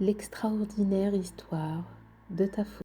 L'extraordinaire histoire de Tafouk.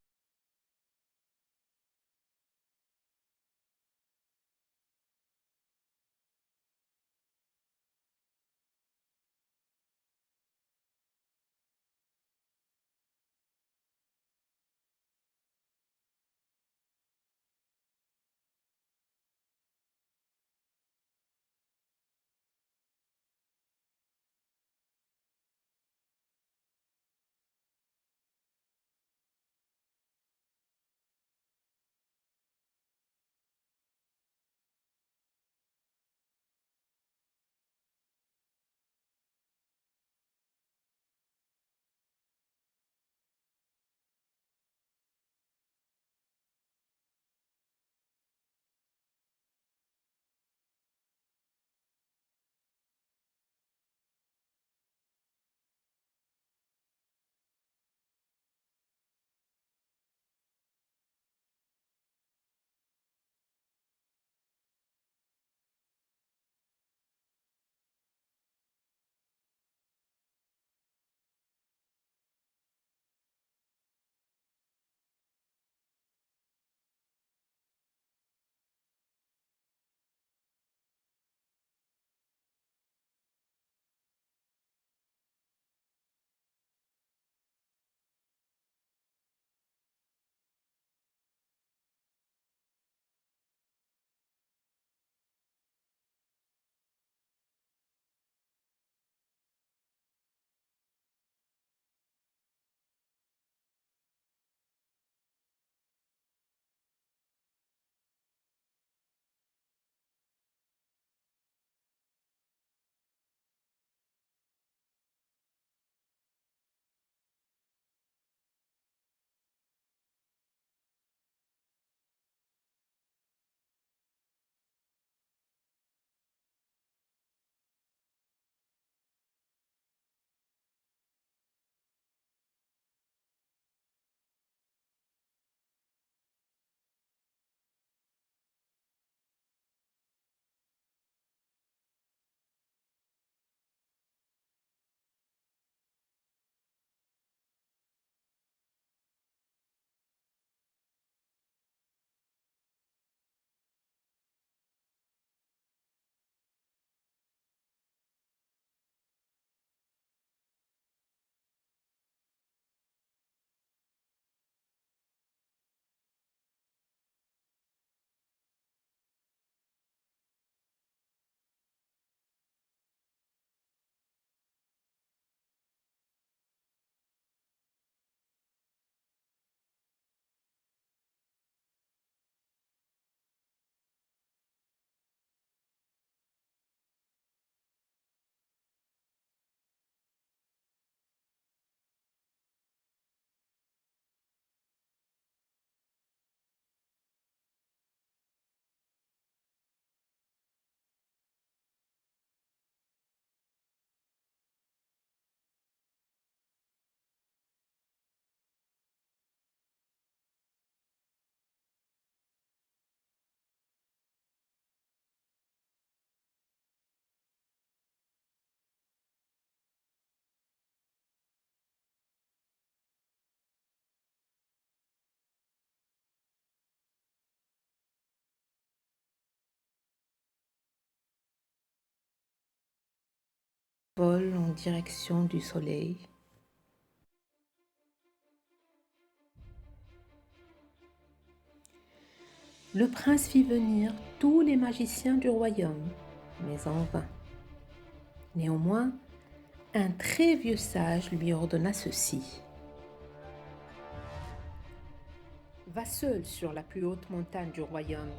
Vole en direction du soleil. Le prince fit venir tous les magiciens du royaume, mais en vain. Néanmoins, un très vieux sage lui ordonna ceci. Va seul sur la plus haute montagne du royaume,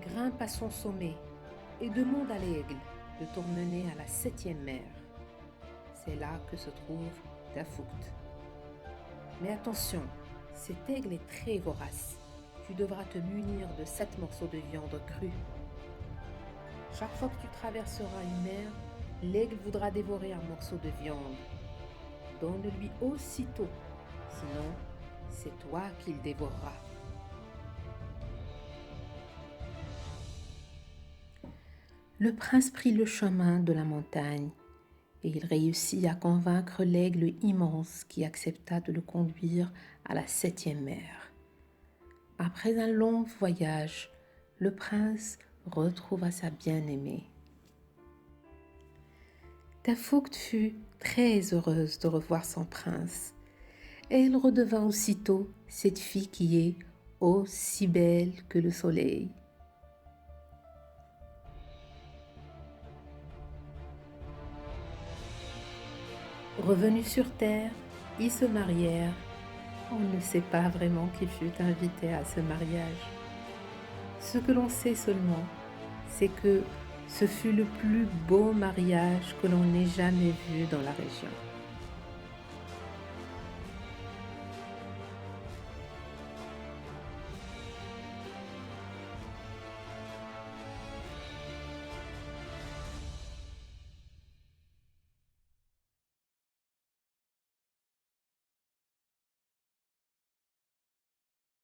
grimpe à son sommet et demande à l'aigle de t'emmener à la 7e mer. C'est là que se trouve Tafouk. Mais attention, cet aigle est très vorace. Tu devras te munir de 7 morceaux de viande crue. Chaque fois que tu traverseras une mer, l'aigle voudra dévorer un morceau de viande. Donne-lui aussitôt, sinon c'est toi qu'il dévorera. Le prince prit le chemin de la montagne et il réussit à convaincre l'aigle immense qui accepta de le conduire à la 7e mer. Après un long voyage, le prince retrouva sa bien-aimée. Tafoukt fut très heureuse de revoir son prince, et elle redevint aussitôt cette fille qui est aussi belle que le soleil. Revenus sur terre, ils se marièrent. On ne sait pas vraiment qui fut invité à ce mariage. Ce que l'on sait seulement, c'est que ce fut le plus beau mariage que l'on ait jamais vu dans la région.